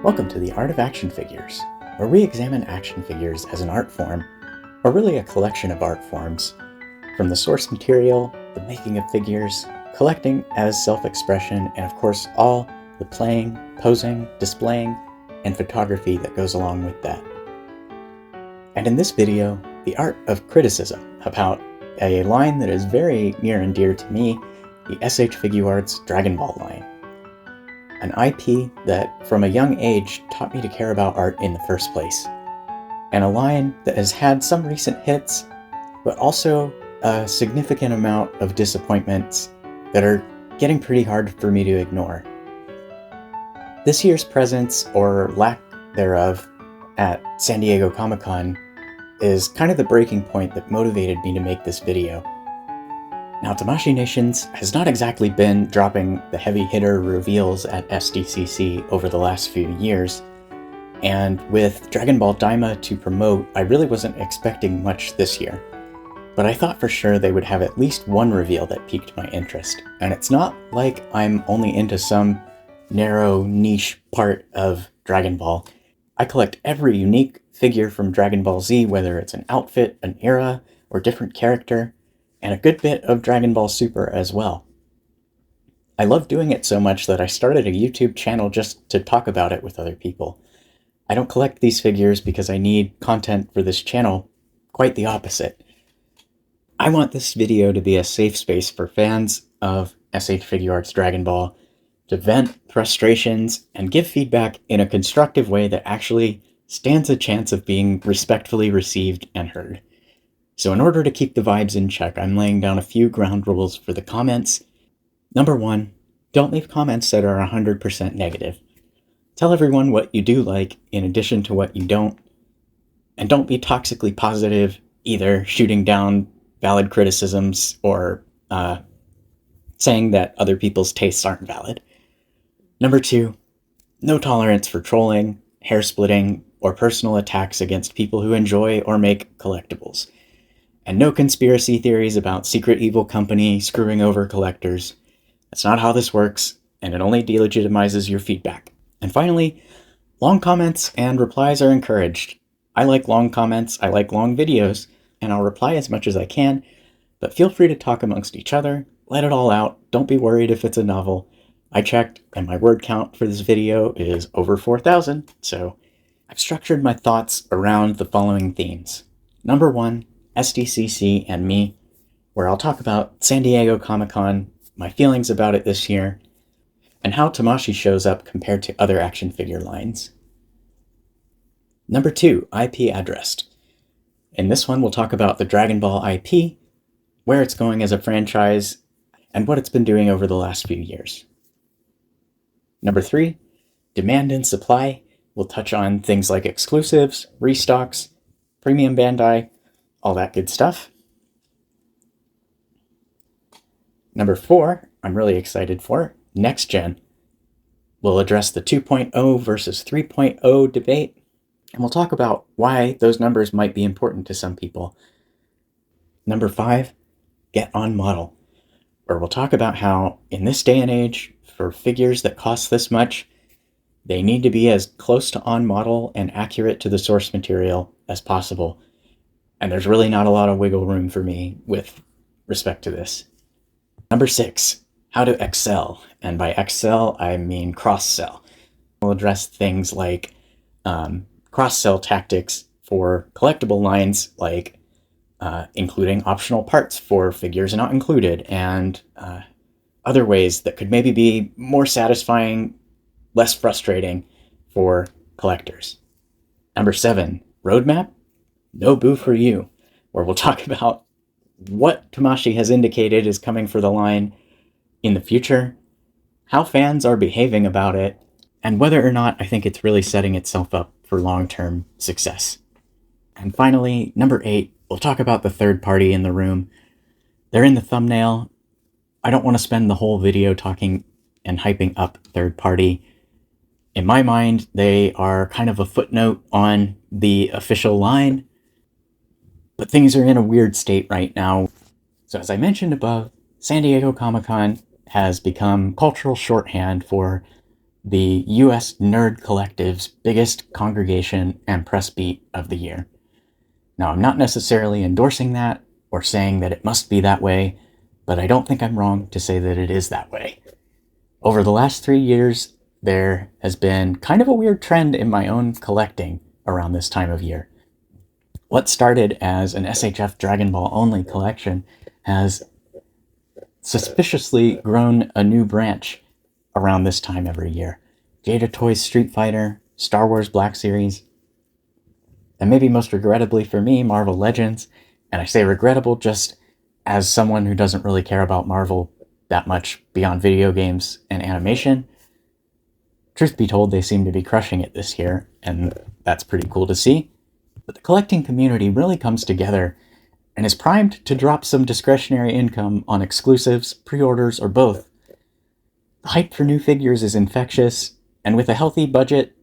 Welcome to the Art of Action Figures, where we examine action figures as an art form, or really a collection of art forms, from the source material, the making of figures, collecting as self-expression, and of course all the playing, posing, displaying, and photography that goes along with that. And in this video, the art of criticism about a line that is very near and dear to me, the SH Figuarts Dragon Ball line. An IP that, from a young age, taught me to care about art in the first place. And a line that has had some recent hits, but also a significant amount of disappointments that are getting pretty hard for me to ignore. This year's presence, or lack thereof, at San Diego Comic-Con is kind of the breaking point that motivated me to make this video. Now, Tamashii Nations has not exactly been dropping the heavy hitter reveals at SDCC over the last few years, and with Dragon Ball Daima to promote, I really wasn't expecting much this year. But I thought for sure they would have at least one reveal that piqued my interest, and it's not like I'm only into some narrow niche part of Dragon Ball. I collect every unique figure from Dragon Ball Z, whether it's an outfit, an era, or different character, and a good bit of Dragon Ball Super as well. I love doing it so much that I started a YouTube channel just to talk about it with other people. I don't collect these figures because I need content for this channel, quite the opposite. I want this video to be a safe space for fans of SH Figuarts Dragon Ball to vent frustrations and give feedback in a constructive way that actually stands a chance of being respectfully received and heard. So in order to keep the vibes in check, I'm laying down a few ground rules for the comments. Number 1, don't leave comments that are 100% negative. Tell everyone what you do like in addition to what you don't. And don't be toxically positive, either shooting down valid criticisms or saying that other people's tastes aren't valid. Number 2, no tolerance for trolling, hair splitting, or personal attacks against people who enjoy or make collectibles. And no conspiracy theories about secret evil company screwing over collectors. That's not how this works, and it only delegitimizes your feedback. And finally, long comments and replies are encouraged. I like long comments, I like long videos, and I'll reply as much as I can, but feel free to talk amongst each other, let it all out, don't be worried if it's a novel. I checked, and my word count for this video is over 4,000, so I've structured my thoughts around the following themes. Number 1, SDCC and me, where I'll talk about San Diego Comic-Con, my feelings about it this year, and how Tamashii shows up compared to other action figure lines. Number 2, IP addressed. In this one, we'll talk about the Dragon Ball IP, where it's going as a franchise, and what it's been doing over the last few years. Number 3, demand and supply. We'll touch on things like exclusives, restocks, premium Bandai, all that good stuff. Number 4, I'm really excited for, Next Gen. We'll address the 2.0 versus 3.0 debate, and we'll talk about why those numbers might be important to some people. Number 5, Get on Model, where we'll talk about how, in this day and age, for figures that cost this much, they need to be as close to on model and accurate to the source material as possible. And there's really not a lot of wiggle room for me with respect to this. Number 6, how to excel. And by excel, I mean cross-sell. We'll address things like cross-sell tactics for collectible lines, like including optional parts for figures not included, and other ways that could maybe be more satisfying, less frustrating for collectors. Number 7, roadmap. No boo for you, where we'll talk about what Tamashii has indicated is coming for the line in the future, how fans are behaving about it, and whether or not I think it's really setting itself up for long-term success. And finally, number 8, we'll talk about the third party in the room. They're in the thumbnail. I don't want to spend the whole video talking and hyping up third party. In my mind, they are kind of a footnote on the official line, but things are in a weird state right now. So as I mentioned above, San Diego Comic-Con has become cultural shorthand for the US Nerd Collective's biggest congregation and press beat of the year. Now, I'm not necessarily endorsing that or saying that it must be that way, but I don't think I'm wrong to say that it is that way. Over the last 3 years, there has been kind of a weird trend in my own collecting around this time of year. What started as an SHF Dragon Ball only collection has suspiciously grown a new branch around this time every year. Jada Toys Street Fighter, Star Wars Black Series, and maybe most regrettably for me, Marvel Legends. And I say regrettable just as someone who doesn't really care about Marvel that much beyond video games and animation. Truth be told, they seem to be crushing it this year, and that's pretty cool to see. But the collecting community really comes together and is primed to drop some discretionary income on exclusives, pre-orders, or both. The hype for new figures is infectious, and with a healthy budget,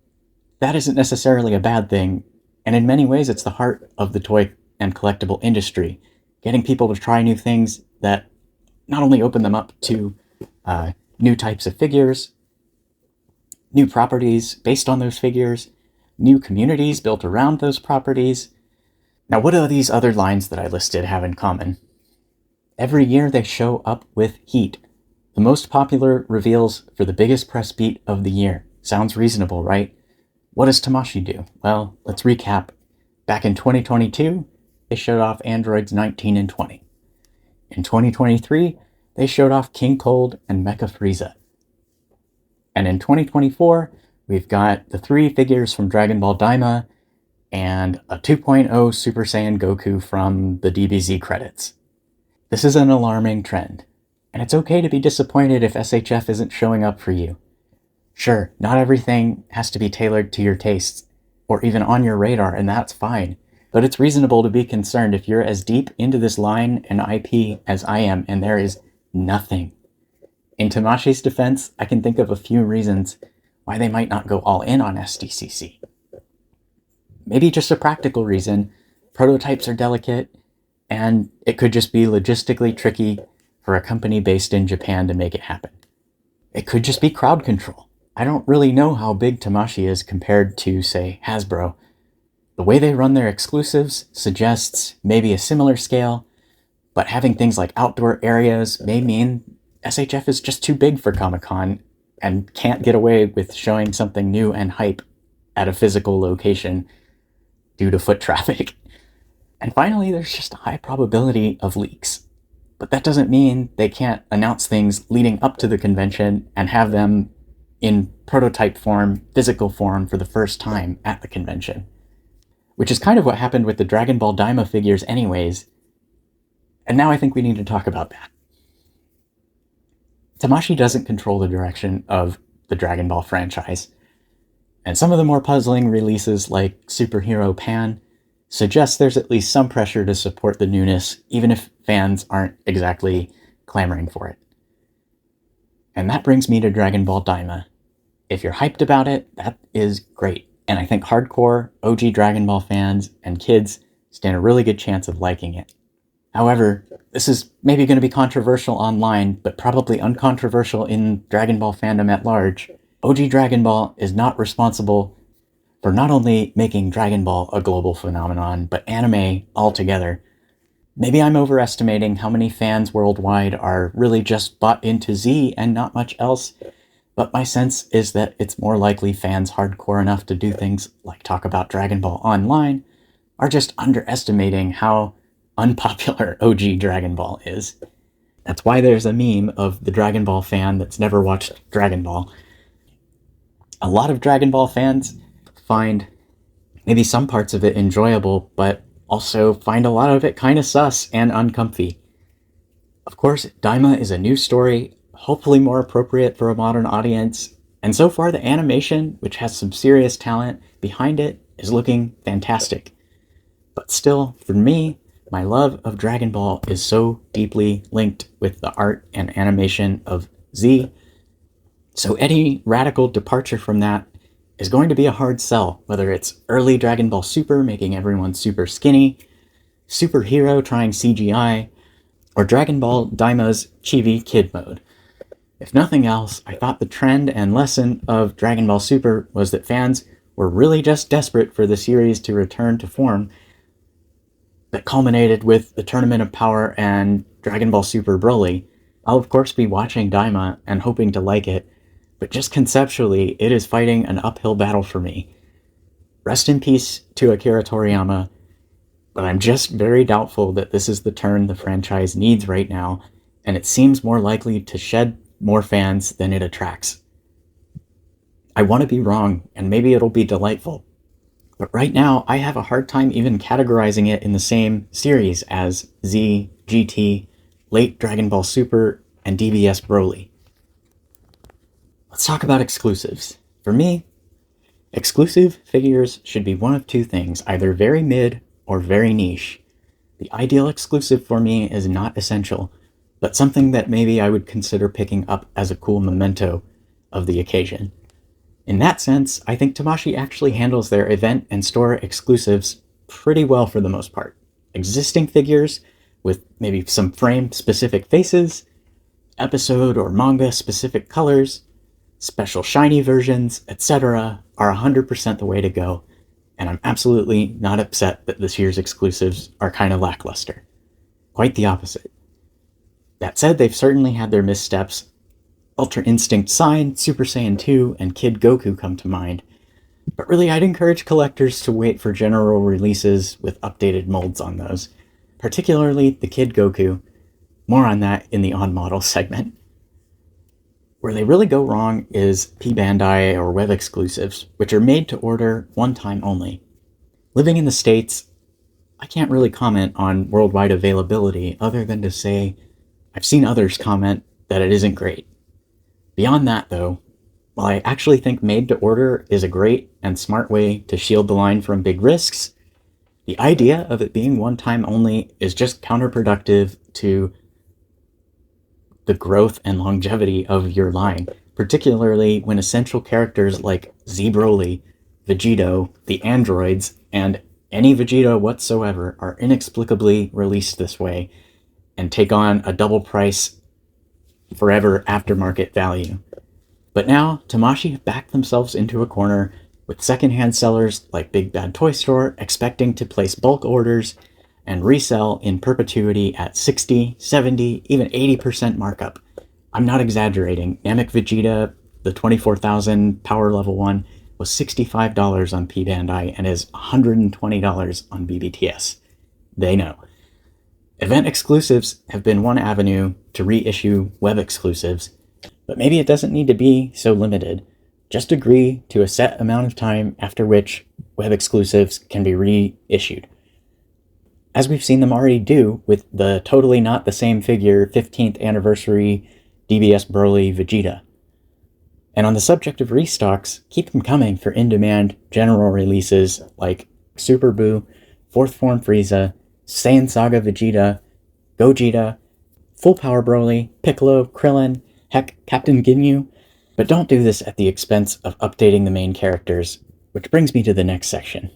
that isn't necessarily a bad thing, and in many ways it's the heart of the toy and collectible industry, getting people to try new things that not only open them up to new types of figures, new properties based on those figures, new communities built around those properties. Now, what do these other lines that I listed have in common? Every year they show up with heat. The most popular reveals for the biggest press beat of the year. Sounds reasonable, right? What does Tamashii do? Well, let's recap. Back in 2022, they showed off androids 19 and 20. In 2023, they showed off King Cold and Mecha Frieza. And in 2024, we've got the 3 figures from Dragon Ball Daima and a 2.0 Super Saiyan Goku from the DBZ credits. This is an alarming trend, and it's okay to be disappointed if SHF isn't showing up for you. Sure, not everything has to be tailored to your tastes, or even on your radar, and that's fine. But it's reasonable to be concerned if you're as deep into this line and IP as I am, and there is nothing. In Tamashii's defense, I can think of a few reasons why they might not go all in on SDCC. Maybe just a practical reason. Prototypes are delicate, and it could just be logistically tricky for a company based in Japan to make it happen. It could just be crowd control. I don't really know how big Tamashii is compared to, say, Hasbro. The way they run their exclusives suggests maybe a similar scale, but having things like outdoor areas may mean SHF is just too big for Comic-Con and can't get away with showing something new and hype at a physical location due to foot traffic. And finally, there's just a high probability of leaks. But that doesn't mean they can't announce things leading up to the convention and have them in prototype form, physical form, for the first time at the convention. Which is kind of what happened with the Dragon Ball Daima figures anyways. And now I think we need to talk about that. Tamashii doesn't control the direction of the Dragon Ball franchise. And some of the more puzzling releases like Superhero Pan suggest there's at least some pressure to support the newness, even if fans aren't exactly clamoring for it. And that brings me to Dragon Ball Daima. If you're hyped about it, that is great. And I think hardcore OG Dragon Ball fans and kids stand a really good chance of liking it. However, this is maybe going to be controversial online, but probably uncontroversial in Dragon Ball fandom at large. OG Dragon Ball is not responsible for not only making Dragon Ball a global phenomenon, but anime altogether. Maybe I'm overestimating how many fans worldwide are really just bought into Z and not much else, but my sense is that it's more likely fans hardcore enough to do things like talk about Dragon Ball online are just underestimating how unpopular OG Dragon Ball is. That's why there's a meme of the Dragon Ball fan that's never watched Dragon Ball. A lot of Dragon Ball fans find maybe some parts of it enjoyable, but also find a lot of it kind of sus and uncomfy. Of course, Daima is a new story, hopefully more appropriate for a modern audience, and so far the animation, which has some serious talent behind it, is looking fantastic. But still, for me, my love of Dragon Ball is so deeply linked with the art and animation of Z, so any radical departure from that is going to be a hard sell, whether it's early Dragon Ball Super making everyone super skinny, Superhero trying CGI, or Dragon Ball Daima's chibi kid mode. If nothing else, I thought the trend and lesson of Dragon Ball Super was that fans were really just desperate for the series to return to form that culminated with the Tournament of Power and Dragon Ball Super Broly. I'll of course be watching Daima and hoping to like it, but just conceptually, it is fighting an uphill battle for me. Rest in peace to Akira Toriyama, but I'm just very doubtful that this is the turn the franchise needs right now, and it seems more likely to shed more fans than it attracts. I want to be wrong, and maybe it'll be delightful, but right now I have a hard time even categorizing it in the same series as Z, GT, late Dragon Ball Super, and DBS Broly. Let's talk about exclusives. For me, exclusive figures should be one of two things, either very mid or very niche. The ideal exclusive for me is not essential, but something that maybe I would consider picking up as a cool memento of the occasion. In that sense, I think Tamashii actually handles their event and store exclusives pretty well for the most part. Existing figures with maybe some frame-specific faces, episode or manga-specific colors, special shiny versions, etc. are 100% the way to go, and I'm absolutely not upset that this year's exclusives are kind of lackluster. Quite the opposite. That said, they've certainly had their missteps. Ultra Instinct Sign, Super Saiyan 2, and Kid Goku come to mind. But really, I'd encourage collectors to wait for general releases with updated molds on those, particularly the Kid Goku. More on that in the on-model segment. Where they really go wrong is P-Bandai or web exclusives, which are made to order one time only. Living in the States, I can't really comment on worldwide availability other than to say I've seen others comment that it isn't great. Beyond that, though, while I actually think made to order is a great and smart way to shield the line from big risks, the idea of it being one time only is just counterproductive to the growth and longevity of your line, particularly when essential characters like Z Broly, Vegito, the androids, and any Vegeta whatsoever are inexplicably released this way and take on a double price forever aftermarket value. But now, Tamashii have backed themselves into a corner with secondhand sellers like Big Bad Toy Store expecting to place bulk orders and resell in perpetuity at 60, 70, even 80% markup. I'm not exaggerating. Namek Vegeta, the 24,000 power level one, was $65 on P-Bandai and is $120 on BBTS. They know. Event exclusives have been one avenue to reissue web exclusives, but maybe it doesn't need to be so limited. Just agree to a set amount of time after which web exclusives can be reissued, as we've seen them already do with the totally not the same figure 15th anniversary DBS Broly Vegeta. And on the subject of restocks, keep them coming for in-demand general releases like Super Buu, 4th Form Frieza, Saiyan Saga Vegeta, Gogeta, Full Power Broly, Piccolo, Krillin, heck, Captain Ginyu. But don't do this at the expense of updating the main characters, which brings me to the next section.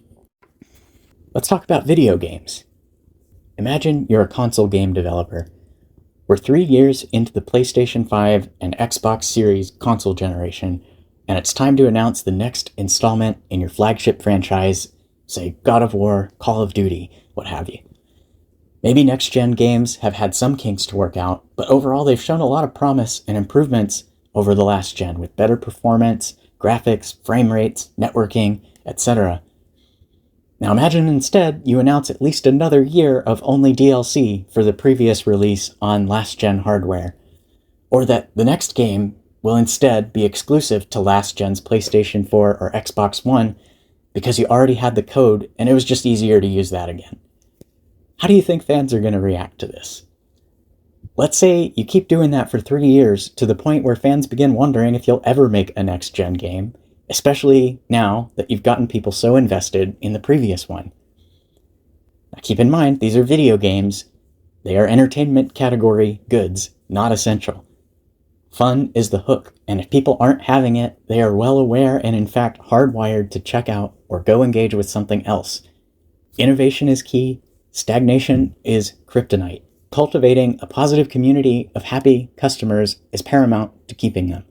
Let's talk about video games. Imagine you're a console game developer. We're 3 years into the PlayStation 5 and Xbox Series console generation, and it's time to announce the next installment in your flagship franchise, say God of War, Call of Duty, what have you. Maybe next-gen games have had some kinks to work out, but overall they've shown a lot of promise and improvements over the last gen with better performance, graphics, frame rates, networking, etc. Now imagine instead you announce at least another year of only DLC for the previous release on last-gen hardware, or that the next game will instead be exclusive to last-gen's PlayStation 4 or Xbox One because you already had the code and it was just easier to use that again. How do you think fans are going to react to this? Let's say you keep doing that for 3 years to the point where fans begin wondering if you'll ever make a next-gen game, especially now that you've gotten people so invested in the previous one. Now keep in mind, these are video games. They are entertainment category goods, not essential. Fun is the hook, and if people aren't having it, they are well aware and in fact hardwired to check out or go engage with something else. Innovation is key. Stagnation is kryptonite. Cultivating a positive community of happy customers is paramount to keeping them.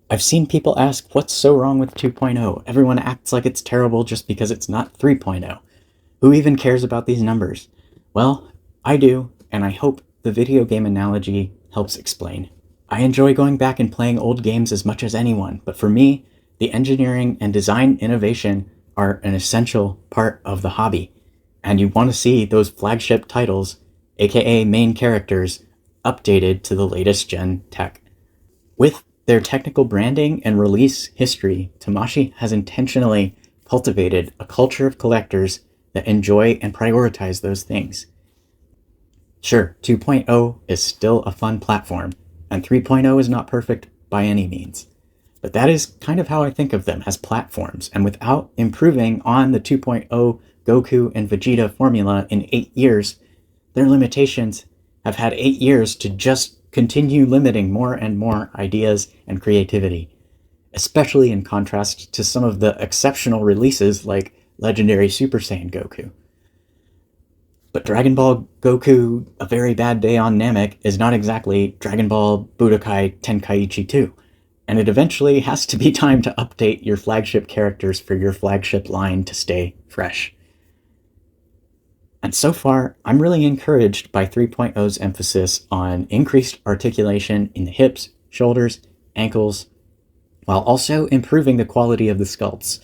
I've seen people ask, what's so wrong with 2.0? Everyone acts like it's terrible just because it's not 3.0. Who even cares about these numbers? Well, I do, and I hope the video game analogy helps explain. I enjoy going back and playing old games as much as anyone, but for me, the engineering and design innovation are an essential part of the hobby, and you want to see those flagship titles, aka main characters, updated to the latest gen tech. With their technical branding and release history, Tamashii has intentionally cultivated a culture of collectors that enjoy and prioritize those things. Sure, 2.0 is still a fun platform, and 3.0 is not perfect by any means. But that is kind of how I think of them, as platforms, and without improving on the 2.0 Goku and Vegeta formula in 8 years, their limitations have had 8 years to just continue limiting more and more ideas and creativity, especially in contrast to some of the exceptional releases like Legendary Super Saiyan Goku. But Dragon Ball Goku, A Very Bad Day on Namek is not exactly Dragon Ball Budokai Tenkaichi 2, and it eventually has to be time to update your flagship characters for your flagship line to stay fresh. And so far, I'm really encouraged by 3.0's emphasis on increased articulation in the hips, shoulders, ankles, while also improving the quality of the sculpts.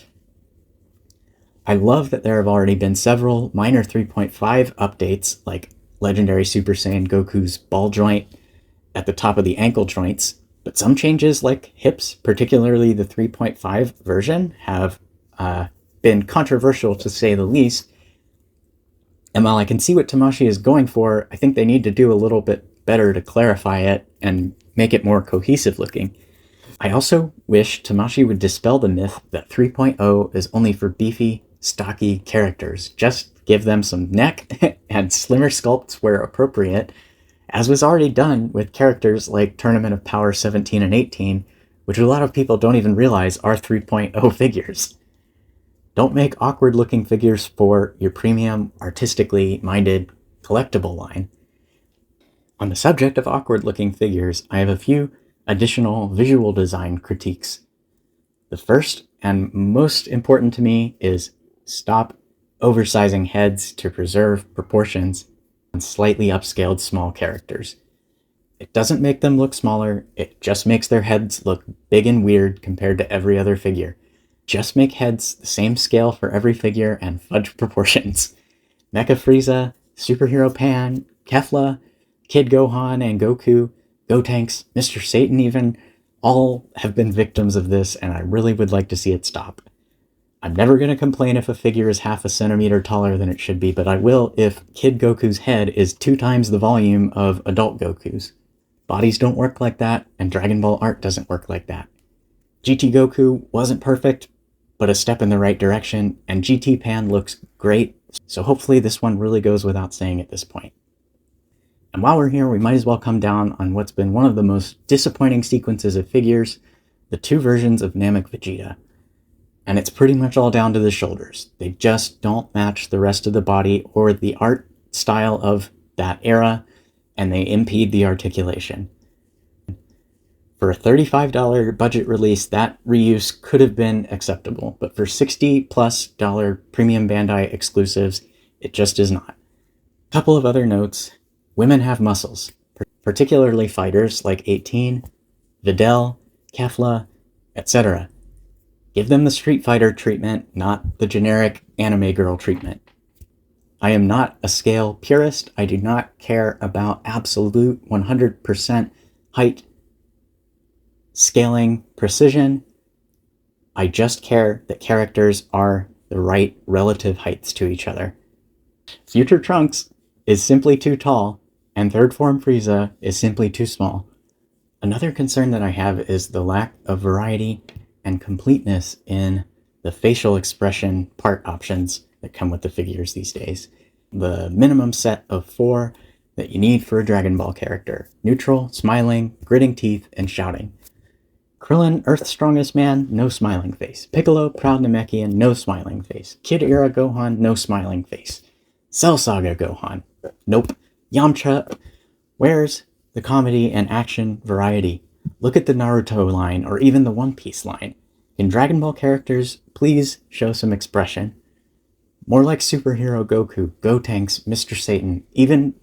I love that there have already been several minor 3.5 updates, like Legendary Super Saiyan Goku's ball joint at the top of the ankle joints, but some changes like hips, particularly the 3.5 version, have been controversial to say the least. And while I can see what Tamashii is going for, I think they need to do a little bit better to clarify it and make it more cohesive looking. I also wish Tamashii would dispel the myth that 3.0 is only for beefy, stocky characters. Just give them some neck and slimmer sculpts where appropriate, as was already done with characters like Tournament of Power 17 and 18, which a lot of people don't even realize are 3.0 figures. Don't make awkward-looking figures for your premium, artistically minded collectible line. On the subject of awkward-looking figures, I have a few additional visual design critiques. The first and most important to me is stop oversizing heads to preserve proportions on slightly upscaled small characters. It doesn't make them look smaller, it just makes their heads look big and weird compared to every other figure. Just make heads the same scale for every figure and fudge proportions. Mecha Frieza, Superhero Pan, Kefla, Kid Gohan and Goku, Gotenks, Mr. Satan even, all have been victims of this, and I really would like to see it stop. I'm never going to complain if a figure is half a centimeter taller than it should be, but I will if Kid Goku's head is 2 times the volume of adult Goku's. Bodies don't work like that, and Dragon Ball art doesn't work like that. GT Goku wasn't perfect, but a step in the right direction, and GT Pan looks great, so hopefully this one really goes without saying at this point. And while we're here, we might as well come down on what's been one of the most disappointing sequences of figures, the 2 versions of Namek Vegeta. And it's pretty much all down to the shoulders. They just don't match the rest of the body or the art style of that era, and they impede the articulation. For a $35 budget release, that reuse could have been acceptable, but for $60+ premium Bandai exclusives, it just is not. Couple of other notes. Women have muscles, particularly fighters like 18, Videl, Kefla, etc. Give them the Street Fighter treatment, not the generic anime girl treatment. I am not a scale purist. I do not care about absolute 100% height scaling precision. I just care that characters are the right relative heights to each other. Future Trunks is simply too tall, and Third Form Frieza is simply too small. Another concern that I have is the lack of variety and completeness in the facial expression part options that come with the figures these days. The minimum set of 4 that you need for a Dragon Ball character: neutral, smiling, gritting teeth, and shouting. Krillin, Earth's Strongest Man, no smiling face. Piccolo, Proud Namekian, no smiling face. Kid Era Gohan, no smiling face. Cell Saga Gohan, nope. Yamcha, where's the comedy and action variety? Look at the Naruto line, or even the One Piece line. Can Dragon Ball characters please show some expression? More like superhero Goku, Gotenks, Mr. Satan, even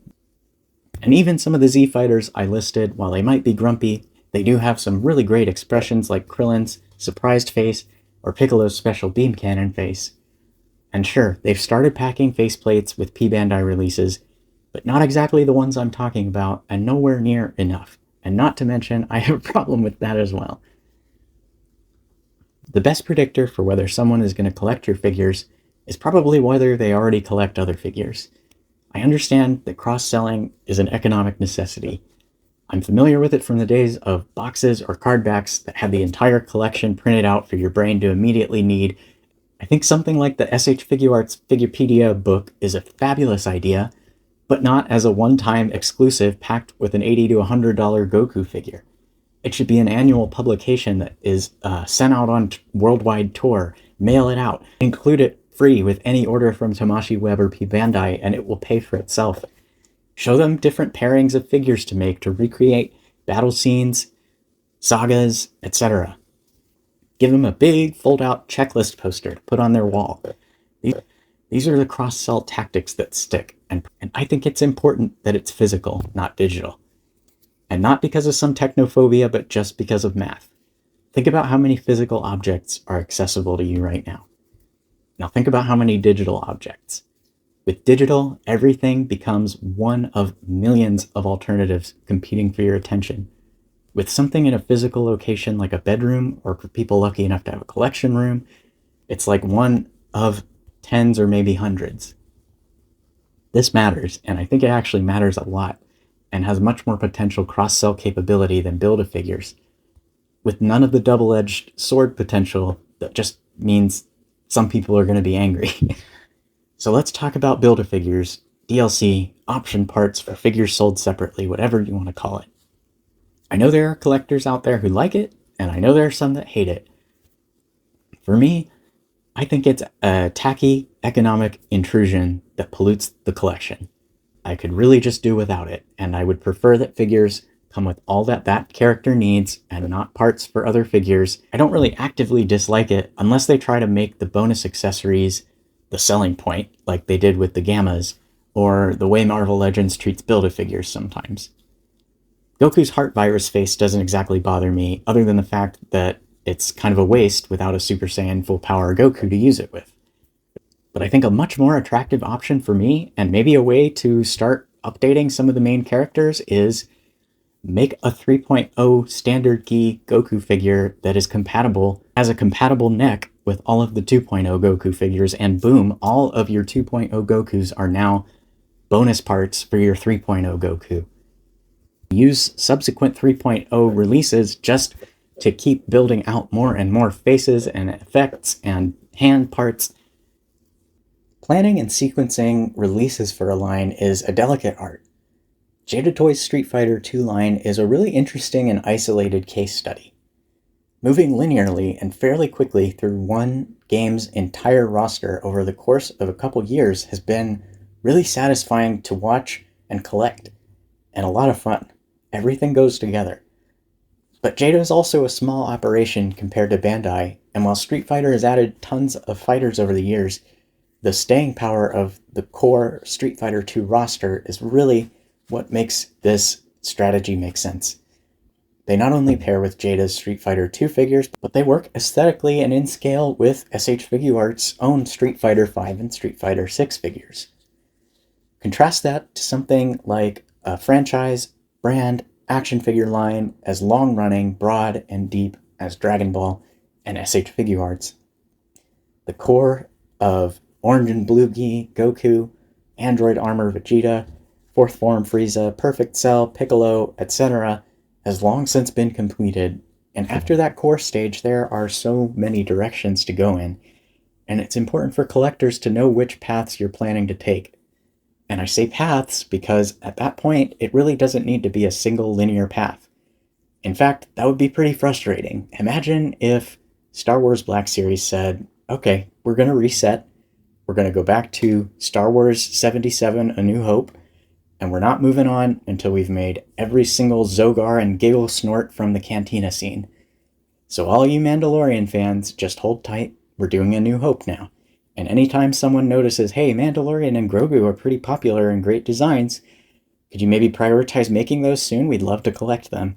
some of the Z fighters I listed, while they might be grumpy, they do have some really great expressions like Krillin's surprised face or Piccolo's special beam cannon face. And sure, they've started packing faceplates with P Bandai releases, but not exactly the ones I'm talking about, and nowhere near enough. And not to mention, I have a problem with that as well. The best predictor for whether someone is going to collect your figures is probably whether they already collect other figures. I understand that cross-selling is an economic necessity. I'm familiar with it from the days of boxes or card backs that had the entire collection printed out for your brain to immediately need. I think something like the SH Figuarts Figurepedia book is a fabulous idea, but not as a one-time exclusive packed with an $80 to $100 Goku figure. It should be an annual publication that is sent out on worldwide tour, mail it out, include it free with any order from Tamashii Web or P Bandai, and it will pay for itself. Show them different pairings of figures to make to recreate battle scenes, sagas, etc. Give them a big fold-out checklist poster to put on their wall. These are the cross-sell tactics that stick, and I think it's important that it's physical, not digital. And not because of some technophobia, but just because of math. Think about how many physical objects are accessible to you right now. Now think about how many digital objects. With digital, everything becomes one of millions of alternatives competing for your attention. With something in a physical location like a bedroom, or for people lucky enough to have a collection room, it's like one of tens or maybe hundreds. This matters, and I think it actually matters a lot, and has much more potential cross-sell capability than Build-A-Figures, with none of the double-edged sword potential that just means some people are going to be angry. So let's talk about Build-A-Figures, DLC, option parts for figures sold separately, whatever you want to call it. I know there are collectors out there who like it, and I know there are some that hate it. For me, I think it's a tacky economic intrusion that pollutes the collection. I could really just do without it, and I would prefer that figures come with all that character needs and not parts for other figures. I don't really actively dislike it unless they try to make the bonus accessories the selling point, like they did with the Gammas, or the way Marvel Legends treats Build-A-Figures sometimes. Goku's heart virus face doesn't exactly bother me, other than the fact that it's kind of a waste without a Super Saiyan full power Goku to use it with. But I think a much more attractive option for me, and maybe a way to start updating some of the main characters, is make a 3.0 standard key Goku figure that is compatible, has a compatible neck with all of the 2.0 Goku figures, and boom, all of your 2.0 Gokus are now bonus parts for your 3.0 Goku. Use subsequent 3.0 releases just to keep building out more and more faces and effects and hand parts. Planning and sequencing releases for a line is a delicate art. Jada Toys' Street Fighter II line is a really interesting and isolated case study. Moving linearly and fairly quickly through one game's entire roster over the course of a couple years has been really satisfying to watch and collect, and a lot of fun. Everything goes together. But Jada is also a small operation compared to Bandai, and while Street Fighter has added tons of fighters over the years, the staying power of the core Street Fighter II roster is really what makes this strategy make sense. They not only pair with Jada's Street Fighter II figures, but they work aesthetically and in scale with SH Figuarts' own Street Fighter V and Street Fighter VI figures. Contrast that to something like a franchise, brand, action figure line as long-running, broad, and deep as Dragon Ball and SH Figuarts. The core of Orange and Blue Gi, Goku, Android Armor Vegeta, Fourth Form Frieza, Perfect Cell, Piccolo, etc. has long since been completed, and after that core stage there are so many directions to go in, and it's important for collectors to know which paths you're planning to take. And I say paths because at that point it really doesn't need to be a single linear path. In fact, that would be pretty frustrating. Imagine if Star Wars Black Series said, okay, we're going to reset. We're going to go back to Star Wars 77 A New Hope, and we're not moving on until we've made every single Zogar and Giggle Snort from the Cantina scene. So all you Mandalorian fans, just hold tight, we're doing A New Hope now. And anytime someone notices, hey, Mandalorian and Grogu are pretty popular and great designs, could you maybe prioritize making those soon? We'd love to collect them.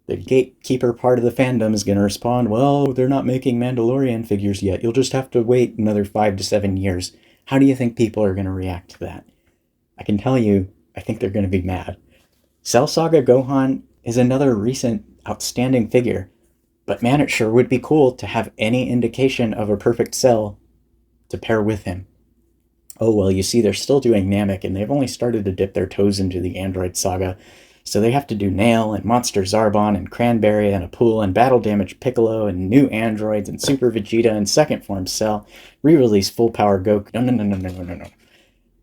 The gatekeeper part of the fandom is going to respond, well, they're not making Mandalorian figures yet. You'll just have to wait another 5 to 7 years. How do you think people are going to react to that? I can tell you, I think they're going to be mad. Cell Saga Gohan is another recent outstanding figure, but man, it sure would be cool to have any indication of a perfect Cell to pair with him. Oh, well, you see, they're still doing Namek, and they've only started to dip their toes into the Android saga, so they have to do Nail and Monster Zarbon and Cranberry and Apul and Battle Damage Piccolo and new androids and Super Vegeta and Second Form Cell, re-release Full Power Goku. No.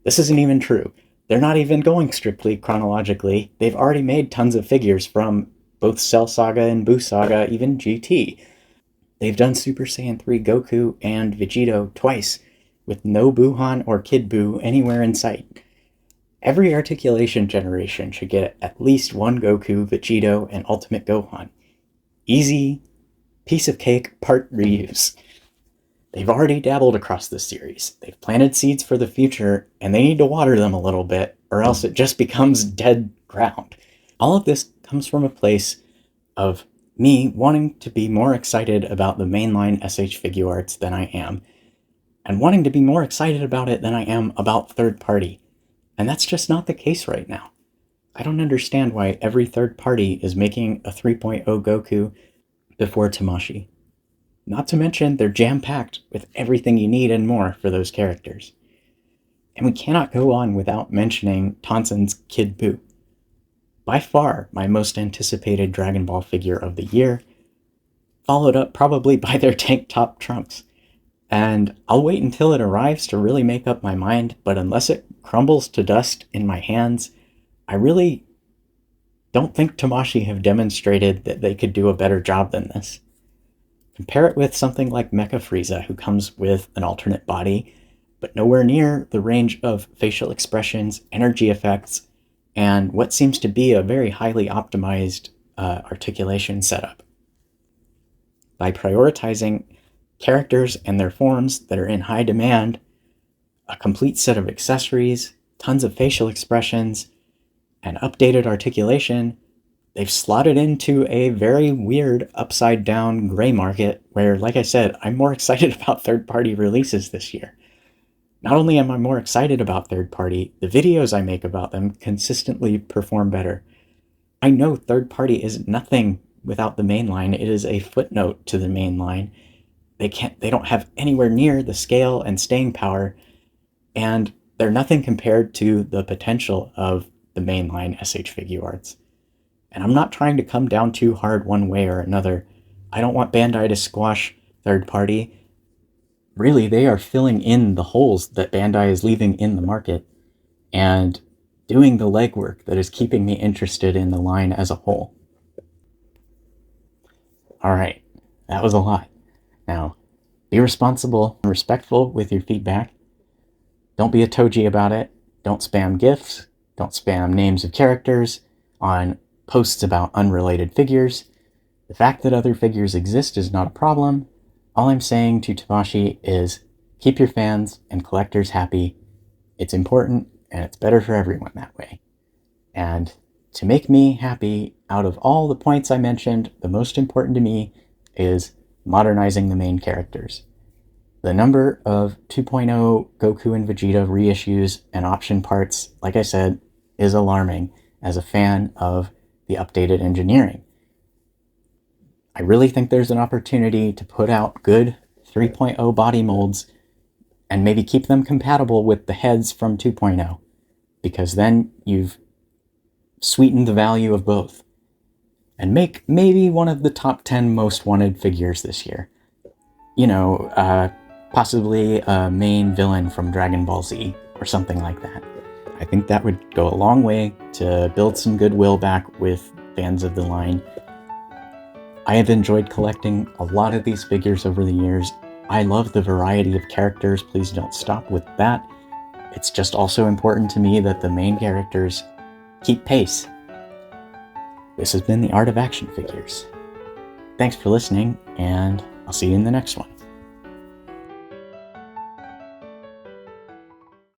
This isn't even true. They're not even going strictly chronologically. They've already made tons of figures from both Cell Saga and Buu Saga, even GT. They've done Super Saiyan 3 Goku and Vegito twice, with no Buuhan or Kid Buu anywhere in sight. Every articulation generation should get at least one Goku, Vegito, and Ultimate Gohan. Easy, piece of cake, part reuse. They've already dabbled across the series. They've planted seeds for the future, and they need to water them a little bit, or else it just becomes dead ground. All of this comes from a place of me wanting to be more excited about the mainline SH Figuarts than I am, and wanting to be more excited about it than I am about third party. And that's just not the case right now. I don't understand why every third party is making a 3.0 Goku before Tamashii. Not to mention, they're jam-packed with everything you need and more for those characters. And we cannot go on without mentioning Tonson's Kid Buu. By far my most anticipated Dragon Ball figure of the year, followed up probably by their tank top Trunks. And I'll wait until it arrives to really make up my mind, but unless it crumbles to dust in my hands, I really don't think Tamashii have demonstrated that they could do a better job than this. Compare it with something like Mecha Frieza, who comes with an alternate body, but nowhere near the range of facial expressions, energy effects, and what seems to be a very highly optimized articulation setup. By prioritizing characters and their forms that are in high demand, a complete set of accessories, tons of facial expressions, and updated articulation, they've slotted into a very weird upside-down gray market where, like I said, I'm more excited about third-party releases this year. Not only am I more excited about third-party, the videos I make about them consistently perform better. I know third-party is nothing without the mainline. It is a footnote to the mainline. They don't have anywhere near the scale and staying power, and they're nothing compared to the potential of the mainline SH Figuarts. And I'm not trying to come down too hard one way or another. I don't want Bandai to squash third party. Really, they are filling in the holes that Bandai is leaving in the market and doing the legwork that is keeping me interested in the line as a whole. Alright, that was a lot. Now, be responsible and respectful with your feedback. Don't be a toji about it. Don't spam GIFs. Don't spam names of characters on posts about unrelated figures. The fact that other figures exist is not a problem. All I'm saying to Tamashii is keep your fans and collectors happy. It's important and it's better for everyone that way. And to make me happy, out of all the points I mentioned, the most important to me is modernizing the main characters. The number of 2.0 Goku and Vegeta reissues and option parts, like I said, is alarming as a fan of the updated engineering. I really think there's an opportunity to put out good 3.0 body molds and maybe keep them compatible with the heads from 2.0, because then you've sweetened the value of both. And make maybe one of the top 10 most wanted figures this year. You know, possibly a main villain from Dragon Ball Z or something like that. I think that would go a long way to build some goodwill back with fans of the line. I have enjoyed collecting a lot of these figures over the years. I love the variety of characters. Please don't stop with that. It's just also important to me that the main characters keep pace. This has been the Art of Action Figures. Thanks for listening, and I'll see you in the next one.